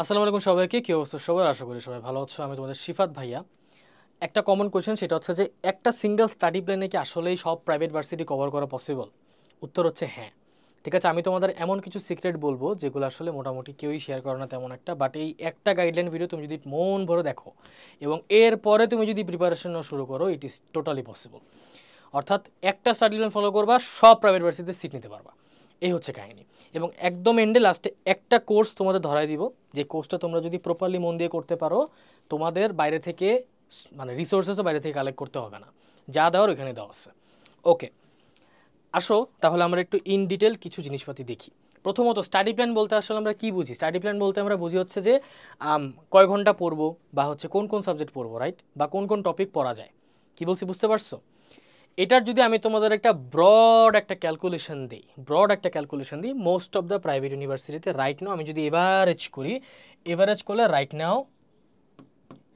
আসসালামু আলাইকুম সবাইকে, কি অবস্থা সবার? আশা করি সবাই ভালো আছো। আমি তোমাদের শিফাত ভাইয়া। একটা কমন কোয়েশ্চেন, সেটা হচ্ছে যে একটা সিঙ্গেল স্টাডি প্ল্যানে কি আসলেই সব প্রাইভেট ভার্সিটি কভার করা পসিবল? উত্তর হচ্ছে হ্যাঁ। ঠিক আছে, আমি তোমাদের এমন কিছু সিক্রেট বলবো যেগুলো আসলে মোটামুটি কেউই শেয়ার করে না তেমন একটা, বাট এই একটা গাইডলাইন ভিডিও তুমি যদি মন ভরে দেখো এবং এরপরে তুমি যদি প্রিপারেশন শুরু করো, ইট ইজ টোটালি পসিবল। অর্থাৎ একটা স্টাডি প্ল্যান ফলো করবা, সব প্রাইভেট ভার্সিটিতে সিট নিতে পারবা। এই হচ্ছে কাহিনী। এবং একদম এন্ডে লাস্টে একটা কোর্স তোমাদের ধরাই দিব, যে কোর্সটা তোমরা যদি প্রপারলি মন দিয়ে করতে পারো, তোমাদের বাইরে থেকে মানে রিসোর্সেসও বাইরে থেকে কালেক্ট করতে হবে না, যা দেওয়ার ওইখানে দেওয়া আছে। ওকে, আসো তাহলে আমরা একটু ইন ডিটেল কিছু জিনিসপাতি দেখি। প্রথমত স্টাডি প্ল্যান বলতে আসলে আমরা কি বুঝি? স্টাডি প্ল্যান বলতে আমরা বুঝি হচ্ছে যে কয় ঘন্টা পড়বো, বা হচ্ছে কোন কোন সাবজেক্ট পড়বো, রাইট? বা কোন কোন টপিক পড়া যায়। কি বলছি বুঝতে পারছো? এটার যদি আমি তোমাদের একটা ব্রড একটা ক্যালকুলেশন দিই, মোস্ট অফ দ্য প্রাইভেট ইউনিভার্সিটিতে রাইট নাও, আমি যদি এভারেজ করি, এভারেজ করলে right now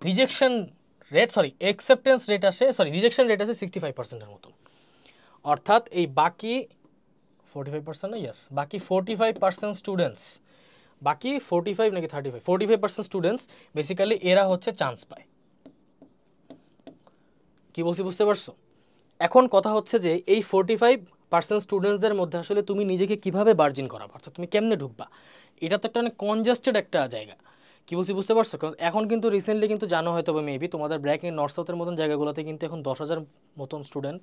rejection rejection rate আছে 65%-এর মতো। অর্থাৎ এই বাকি 45% না, ইয়েস, বাকি 45% স্টুডেন্টস, বাকি 45 নাকি 45% স্টুডেন্টস বেসিক্যালি এরা হচ্ছে চান্স পায়। কি বলছি বুঝতে পারছো? এখন কথা হচ্ছে যে এই 45% স্টুডেন্টসদের মধ্যে আসলে তুমি নিজেকে কিভাবে বার্জিন করাবো, অর্থাৎ তুমি কেমনে ঢুকবা? এটা তো একটা অনেক কনজাস্টেড একটা জায়গা। কি বলছি বুঝতে পারছো? কারণ এখন কিন্তু রিসেন্টলি কিন্তু জানো হয়তো বা মেবি তোমাদের ব্র্যাক ইন নর্থ সাউথের মতন জায়গাগুলোতে কিন্তু এখন 10,000 মতন স্টুডেন্ট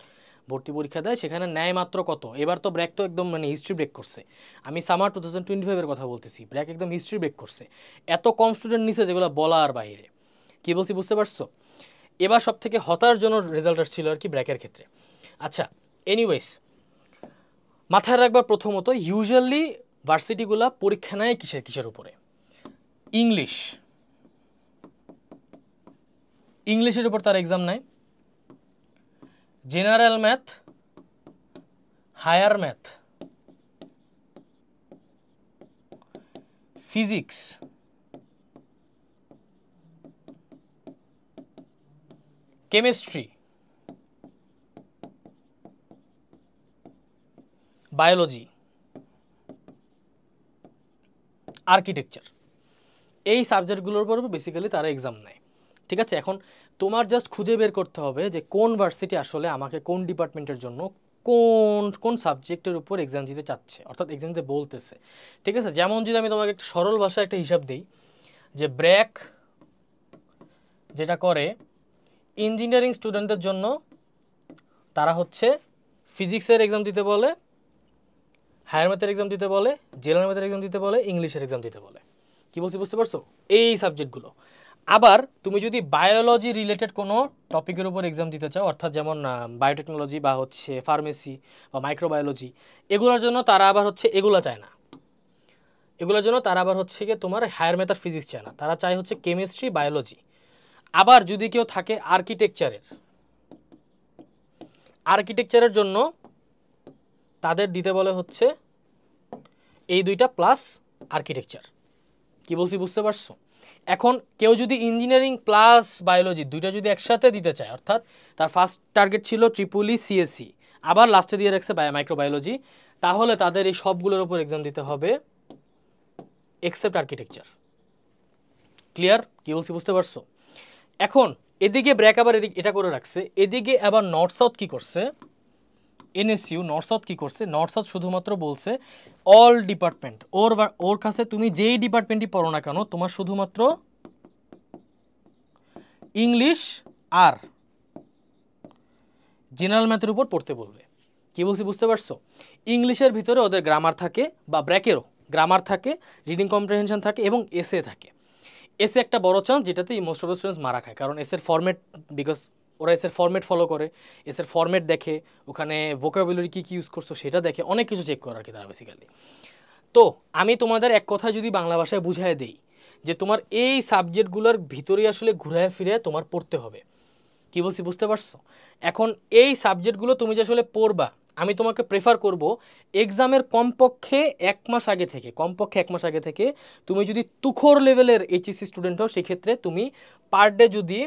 ভর্তি পরীক্ষা দেয়, সেখানে নেয় মাত্র কত? এবার তো ব্র্যাক তো একদম মানে হিস্ট্রি ব্রেক করছে। আমি সামার 2025-এর কথা বলতেছি, ব্র্যাক একদম হিস্ট্রি ব্রেক করছে। এত কম স্টুডেন্ট নিছে যেগুলো বলার বাইরে। কি বলছি বুঝতে পারছো? এবার সব থেকে হতাশজনক রেজাল্ট ছিল আর কি ব্র্যাকের ক্ষেত্রে। আচ্ছা, এনিওয়েজ, মাথায় রাখবার প্রথমত ইউজুয়ালি ভার্সিটিগুলা পরীক্ষা নেয় কিসের কিসের উপরে? ইংলিশ, ইংলিশের উপর তার এক্সাম নেয়, general math, higher math, physics, chemistry, biology, architecture, এই সাবজেক্টগুলোর উপর বেসিক্যালি তারা এক্সাম নেয়। ঠিক আছে, এখন তোমার জাস্ট খুঁজে বের করতে হবে যে কোন ভার্সিটি আসলে আমাকে কোন ডিপার্টমেন্টের জন্য কোন কোন সাবজেক্টের উপর এক্সাম দিতে চাচ্ছে, অর্থাৎ এক্সাম দিতে বলতেছে। ঠিক আছে, যেমন যদি আমি তোমাকে একটা সরল ভাষায় একটা হিসাব দিই, যে ব্র্যাক যেটা করে ইঞ্জিনিয়ারিং স্টুডেন্টদের জন্য, তারা হচ্ছে ফিজিক্সের এক্সাম দিতে বলে, হায়ার ম্যাথের এক্সাম দিতে বলে, জেনারেল ম্যাথের এক্সাম দিতে বলে, ইংলিশের এক্সাম দিতে বলে। কি বলছি বুঝতে পারছো? এই সাবজেক্টগুলো। আবার তুমি যদি বায়োলজি রিলেটেড কোনো টপিকের উপর এক্সাম দিতে চাও, অর্থাৎ যেমন বায়োটেকনোলজি বা হচ্ছে ফার্মেসি বা মাইক্রোবায়োলজি, এগুলোর জন্য তারা আবার হচ্ছে এগুলো চায় না। এগুলোর জন্য তারা আবার হচ্ছে গিয়ে তোমার হায়ার ম্যাথ আর ফিজিক্স চায় না, তারা চায় হচ্ছে কেমিস্ট্রি, বায়োলজি। আবার যদি কেউ থাকে আর্কিটেকচারের জন্য তাদের দিতে বলে হচ্ছে এই দুইটা প্লাস আর্কিটেকচার। কি বলছি বুঝতে পারছো? এখন কেউ যদি ইঞ্জিনিয়ারিং প্লাস বায়োলজি দুইটা যদি একসাথে দিতে চায়, অর্থাৎ তার ফার্স্ট টার্গেট ছিল ট্রিপলি সিএসসি, আবার লাস্টে দিয়ে রাখছে মাইক্রোবায়োলজি, তাহলে তাদের এই সবগুলোর উপর এক্সাম দিতে হবে এক্সেপ্ট আর্কিটেকচার। ক্লিয়ার? কি বলছি বুঝতে পারছো? এখন এদিকে ব্র্যাক আবার এদিকে এটা করে রাখছে, এদিকে আবার নর্থ সাউথ কি করছে, এনএসইউ নর্থ সাউথ কি করছে, নর্থ সাউথ শুধুমাত্র বলছে অল ডিপার্টমেন্ট, ওর কাছে তুমি যেই ডিপার্টমেন্টই পড়ো না কেন, তোমার শুধুমাত্র ইংলিশ আর জেনারেল ম্যাথের উপর পড়তে বলবে। কি বলছি বুঝতে পারছো? ইংলিশের ভিতরে ওদের গ্রামার থাকে, বা ব্র্যাকেরও গ্রামার থাকে, রিডিং কম্প্রিহেনশন থাকে এবং এসে থাকে। এসে একটা বড় চান্স, যেটাতে মোস্ট অফ দ্য স্টুডেন্টস মারা খায়, কারণ এসের ফরম্যাট, বিকজ ওরা এসের ফরম্যাট ফলো করে, এসের ফরম্যাট দেখে, ওখানে ভোকাবুলারি কী কী ইউজ করছো সেটা দেখে, অনেক কিছু চেক করে আর কি তারা বেসিক্যালি। তো আমি তোমাদের এক কথা যদি বাংলা ভাষায় বুঝাই দেই, যে তোমার এই সাবজেক্টগুলোর ভিতরে আসলে ঘুরায় ফিরে তোমার পড়তে হবে। কি বলছি বুঝতে পারছো? এখন এই সাবজেক্টগুলো তুমি যে আসলে পড়বা, আমি তোমাকে প্রেফার করব এক্সামের কমপক্ষে 1 মাস আগে থেকে তুমি যদি তুখোর লেভেলের এইচএসসি স্টুডেন্ট হও, সেক্ষেত্রে তুমি পার ডে যদি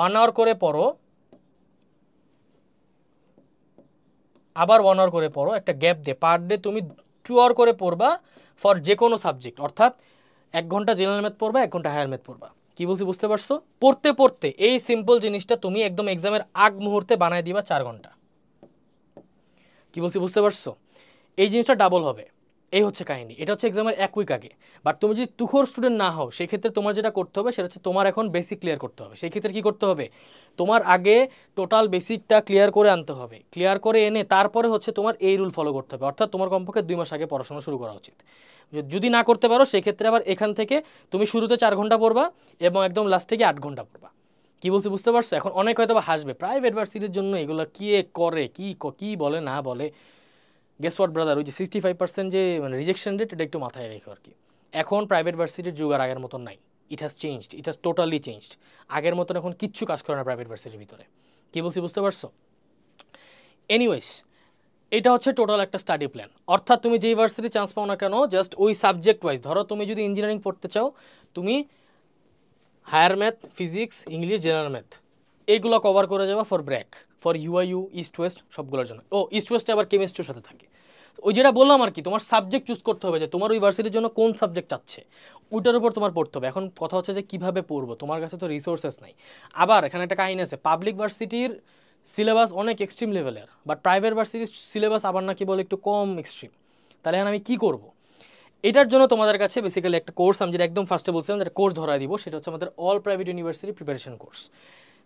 1 আওয়ার করে পড়ো, আবার 1 আওয়ার করে পড়ো, একটা গ্যাপ দিয়ে পার ডে তুমি 2 আওয়ার করে পড়বা ফর যে কোনো সাবজেক্ট। অর্থাৎ 1 ঘন্টা জেনারেল ম্যাথ পড়বা, 1 ঘন্টা হায়ার ম্যাথ পড়বা। কি বলছি বুঝতে পারছো? পড়তে পড়তে এই সিম্পল জিনিসটা তুমি একদম এক্সামের আগ মুহূর্তে বানায় দিবা 4 ঘন্টা। কি বলছি বুঝতে পারছো? এই জিনিসটা ডাবল হবে। এই হচ্ছে কাহিনী। এটা হচ্ছে এক্সামের 1 উইক আগে। বাট তুমি যদি তুখোর স্টুডেন্ট না হও, সেক্ষেত্রে তোমার যেটা করতে হবে সেটা হচ্ছে তোমার এখন বেসিক ক্লিয়ার করতে হবে। সেই ক্ষেত্রে কী করতে হবে? তোমার আগে টোটাল বেসিকটা ক্লিয়ার করে আনতে হবে। ক্লিয়ার করে এনে তারপরে হচ্ছে তোমার এই রুল ফলো করতে হবে। অর্থাৎ তোমার কমপক্ষে 2 মাস আগে পড়াশোনা শুরু করা উচিত। যদি না করতে পারো সেক্ষেত্রে আবার এখান থেকে তুমি শুরুতে 4 ঘন্টা পড়বা এবং একদম লাস্টে গিয়ে 8 ঘন্টা পড়বা। কি বলছি বুঝতে পারছো? এখন অনেক হয়তো হাসবে, প্রাইভেট ভার্সিটির জন্য এগুলো কি করে, কি বলে না বলে। গেস হোয়াট ব্রাদার, ওই যে 65% যে মানে রিজেকশন রেট, এটা একটু মাথায় রেখো আর কি। এখন প্রাইভেট ভার্সিটির যুগ আর আগের মতন নাই। It has changed, it has totally changed. আগের মতন এখন কিচ্ছু কাজ করে না প্রাইভেট ভার্সিটির ভিতরে। কি বলছি বুঝতে পারছো? এনিওয়েজ, এটা হচ্ছে টোটাল একটা স্টাডি প্ল্যান। অর্থাৎ তুমি যেই ভার্সিটি চান্স পাও না কেন, জাস্ট ওই সাবজেক্ট ওয়াইজ, ধরো তুমি যদি ইঞ্জিনিয়ারিং পড়তে চাও, তুমি higher math, physics, English, general math এইগুলো কভার করে যাবা for BRAC, for UIU, East West সবগুলোর জন্য। ও ইস্ট ওয়েস্টে আবার কেমিস্ট্রির সাথে থাকে। ওই যেটা বললাম আর কি, তোমার সাবজেক্ট চুজ করতে হবে যে তোমার ওই ভার্সিটির জন্য কোন সাবজেক্ট চাচ্ছে, ওইটার উপর তোমার পড়তে হবে। এখন কথা হচ্ছে যে কীভাবে পড়বো, তোমার কাছে তো রিসোর্সেস নাই। আবার এখানে একটা কাহিনী আছে, পাবলিক ভার্সিটির সিলেবাস অনেক এক্সট্রিম লেভেলের, বাট প্রাইভেট ভার্সিটির সিলেবাস আবার নাকি বলে একটু কম এক্সট্রিম। তাহলে এখন আমি কী করবো? এটার জন্য তোমাদের কাছে বেসিক্যালি একটা কোর্স, আমি যেটা একদম ফার্স্টে বলছিলাম যেটা কোর্স ধরাই দিব, সেটা হচ্ছে আমাদের all private university preparation course.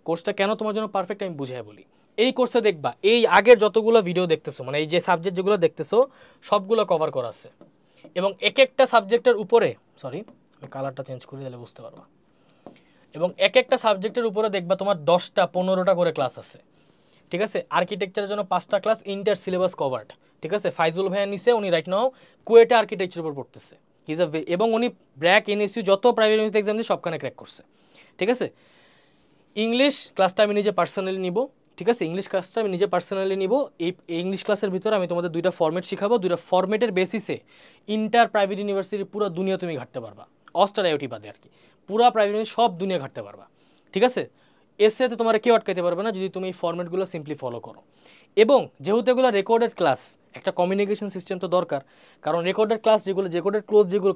কোর্সটা কেন তোমার জন্য পারফেক্ট আমি বুঝাই বলি। এই কোর্সে দেখবা এই আগের যতগুলো ভিডিও দেখতেছো, মানে এই যে সাবজেক্ট যেগুলো দেখতেছো সবগুলো কভার করা আছে। এবং এক একটা সাবজেক্টের উপরে, সরি আমি কালারটা চেঞ্জ করে দিলে বুঝতে পারবা, এবং এক একটা সাবজেক্টের উপরে দেখবা তোমার 10টা 15টা করে ক্লাস আছে। ঠিক আছে? আর্কিটেকচারের জন্য 5টা ক্লাস, ইন্টার সিলেবাস কভার্ড। ঠিক আছে? ফাইজুল ভাইয়া নিচে, উনি রাইট নাও কুয়েটে আর্কিটেকচারের উপর পড়তেছে। এবং উনি ব্র্যাক, এনএসইউ যত প্রাইভেট ইউনিভার্সিটি এক্সাম দিয়ে সবখানে ক্র্যাক করছে। ঠিক আছে? ইংলিশ ক্লাসটা আমি নিজে পার্সোনালি নিব। ঠিক আছে? ইংলিশ ক্লাসটা আমি নিজে পার্সোনালি নিব। এই ইংলিশ ক্লাসের ভিতরে আমি তোমাদের 2টা ফর্মেট শিখাবো। 2টা ফর্মেটের বেসিসে ইন্টার প্রাইভেট ইউনিভার্সিটির পুরো দুনিয়া তুমি ঘাটতে পারবা। অস্টার আইওটি বাদে আর কি, পুরো প্রাইভেট ইউনিভার্সিটি সব দুনিয়া ঘাটতে পারবা। ঠিক আছে? এসেতে তোমার কেউ আটকাইতে পারবে না যদি তুমি এই ফর্মেটগুলো সিম্পলি ফলো করো। এবং যেহেতু এগুলো রেকর্ডেড ক্লাস, একটা কমিউনিকেশন সিস্টেম তো দরকার। কারণ রেকর্ডেড ক্লাস যেগুলো, রেকর্ডেড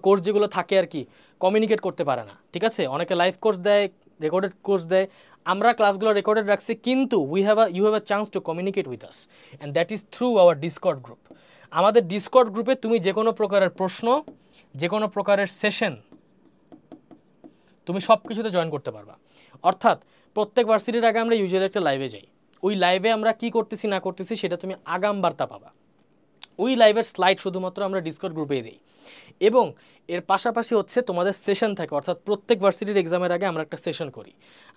কোর্স যেগুলো থাকে আর কি, কমিউনিকেট করতে পারে না। ঠিক আছে? অনেকে লাইভ কোর্স দেয়, রেকর্ডেড কোর্স দেয়। আমরা ক্লাসগুলো রেকর্ডেড রাখছি, কিন্তু you have a chance to communicate with us, and that is through our Discord group. আমাদের ডিসকর্ড গ্রুপে তুমি যে কোনো প্রকারের প্রশ্ন, যে কোনো প্রকারের সেশন, তুমি সব কিছুতে জয়েন করতে পারবা। অর্থাৎ প্রত্যেক ভার্সিটির আগে আমরা ইউজুয়ালি একটা লাইভে যাই। ওই লাইভে আমরা কি করতেছি না করতেছি সেটা তুমি আগাম বার্তা পাবা। ওই লাইভের স্লাইড শুধুমাত্র আমরা ডিসকর্ড গ্রুপে দিই। এবং এর পাশাপাশি হচ্ছে তোমাদের সেশন থাকে, অর্থাৎ প্রত্যেক ভার্সিটির এক্সামের আগে আমরা একটা সেশন করি।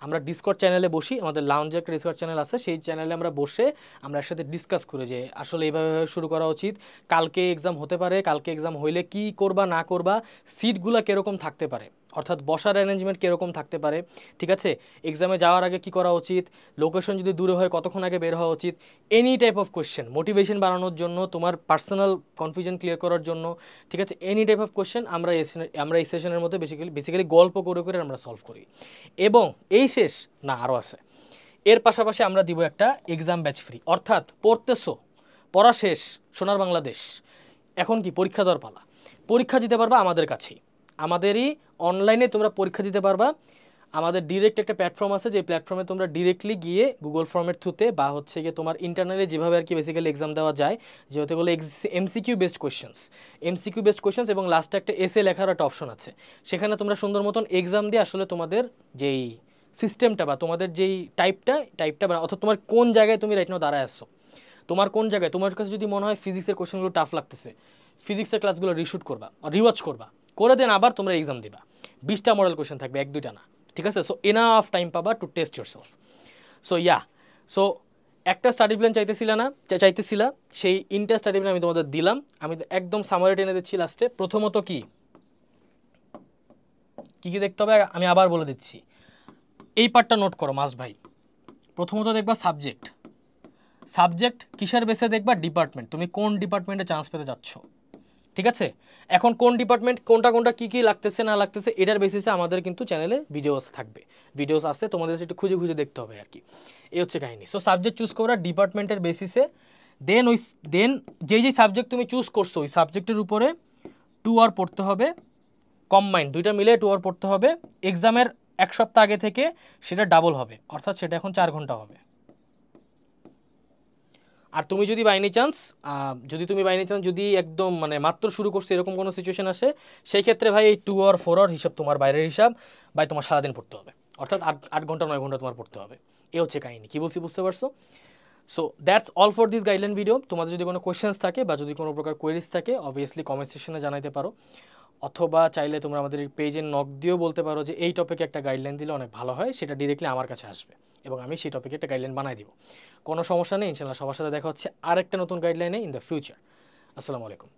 আমরা ডিসকর্ড চ্যানেলে বসি, আমাদের লাউঞ্জে একটা ডিসকর্ড চ্যানেল আছে, সেই চ্যানেলে আমরা বসে আমরা একসাথে ডিসকাস করি যে আসলে এইভাবে শুরু করা উচিত, কালকে এক্সাম হতে পারে, কালকে এক্সাম হইলে কি করবা না করবা, সিটগুলো কীরকম থাকতে পারে, অর্থাৎ বসার অ্যারেঞ্জমেন্ট কীরকম থাকতে পারে। ঠিক আছে? এক্সামে যাওয়ার আগে কি করা উচিত, লোকেশন যদি দূরে হয় কতক্ষণ আগে বের হওয়া উচিত, any type of question, motivation বাড়ানোর জন্য, তোমার পার্সোনাল কনফিউশন ক্লিয়ার করার জন্য। ঠিক আছে? এনি টাইপ অফ কোয়েশ্চেন আমরা এই সেশনের মধ্যে বেসিক্যালি গল্প করে করে আমরা সলভ করি। এবং এই শেষ না, আরও আছে। এর পাশাপাশি আমরা দিব একটা এক্সাম ব্যাচ ফ্রি। অর্থাৎ পড়তেছো, পড়া শেষ, সোনার বাংলাদেশ, এখন কি পরীক্ষা দেওয়ার পালা। পরীক্ষা দিতে পারবা আমাদের কাছেই, আমাদেরই অনলাইনে তোমরা পরীক্ষা দিতে পারবা। আমাদের ডিরেক্ট একটা প্ল্যাটফর্ম আছে, যে প্ল্যাটফর্মে তোমরা ডিরেক্টলি গিয়ে গুগল ফর্মের থ্রুতে বা হচ্ছে গিয়ে তোমার ইন্টারনালি যেভাবে আর কি বেসিক্যালি এক্সাম দেওয়া যায়, যেহেতু বলে এমসিকিউ বেসড কোয়েশ্চেন্স এবং লাস্টে একটা এসে লেখার একটা অপশন আছে। সেখানে তোমরা সুন্দর মতন এক্সাম দিয়ে আসলে তোমাদের যেই সিস্টেমটা বা তোমাদের যেই টাইপটা বা অর্থাৎ তোমার কোন জায়গায় তুমি রাইট নাও দাঁড়ায় আসছো, তোমার কোন জায়গায়, তোমার কাছে যদি মনে হয় ফিজিক্সের কোয়েশ্চেনগুলো টাফ লাগতেছে, ফিজিক্সের ক্লাসগুলো রিশুট করবা, রিওয়াচ করবা, করে দেন আবার তোমরা এক্সাম দিবা। 20টা মডেল কোয়েশ্চেন থাকবে, 1-2টা না। ঠিক আছে? সো এনাফ টাইম পাবা টু টেস্ট ইয়োরসেলফ। সো একটা স্টাডি প্ল্যান চাইতেছিলা, সেই ইন্টার স্টাডি প্ল্যান আমি তোমাদের দিলাম। আমি একদম সামারি টেনে দিচ্ছি লাস্টে। প্রথমত কি দেখতে হবে আমি আবার বলে দিচ্ছি, এই পার্টটা নোট করো মাস ভাই। প্রথমত দেখবা সাবজেক্ট কিসের বেসে দেখবা, ডিপার্টমেন্ট, তুমি কোন ডিপার্টমেন্টে চান্স পেতে যাচ্ছ। ঠিক আছে? এখন কোন ডিপার্টমেন্ট কোনটা কী লাগতেছে না লাগতেছে, এটার বেসিসে আমাদের কিন্তু চ্যানেলে ভিডিওস থাকবে, ভিডিওস আছে, তোমাদের একটু খুঁজে দেখতে হবে আর কি। এই হচ্ছে কাহিনী। সো সাবজেক্ট চুজ করা ডিপার্টমেন্টের বেসিসে, দেন যেই সাবজেক্ট তুমি চুজ করছো ওই সাবজেক্টের উপরে 2 আওয়ার পড়তে হবে, কম্বাইন্ড দুইটা মিলে 2 আওয়ার পড়তে হবে। এক্সামের 1 সপ্তাহ আগে থেকে সেটা ডাবল হবে, অর্থাৎ সেটা এখন 4 ঘন্টা হবে। আর তুমি যদি বাইনি চান্স যদি একদম মানে মাত্র শুরু করছো এরকম কোনো সিচুয়েশন আসে, সেই ক্ষেত্রে ভাই এই 2 আওয়ার 4 আওয়ার হিসাব তোমার বাইরের হিসাব, ভাই তোমার সারাদিন পড়তে হবে, অর্থাৎ 8 ঘন্টা 9 ঘন্টা তোমার পড়তে হবে। এ হচ্ছে কাহিনী, কি বলছি বুঝতে পারছো? So that's all for this guideline video. তোমাদের যদি কোনো কোয়েশ্চেন্স থাকে বা যদি কোনো প্রকার কোয়েরিজ থাকে অবভিয়াসলি কমেন্ট সেকশনে জানাইতে পারো, অথবা চাইলে তোমরা আমাদের পেজে নক দিয়েও বলতে পারো যে এই টপিকে একটা গাইডলাইন দিলে অনেক ভালো হয়, সেটা ডিরেক্টলি আমার কাছে আসবে এবং আমি সেই টপিকে একটা গাইডলাইন বানাই দিব। কোনো সমস্যা নেই, ইনশাল্লাহ সবার সাথে দেখা হচ্ছে আরেকটা নতুন গাইডলাইনে ইন দ্য ফিউচার। আসসালামু আলাইকুম।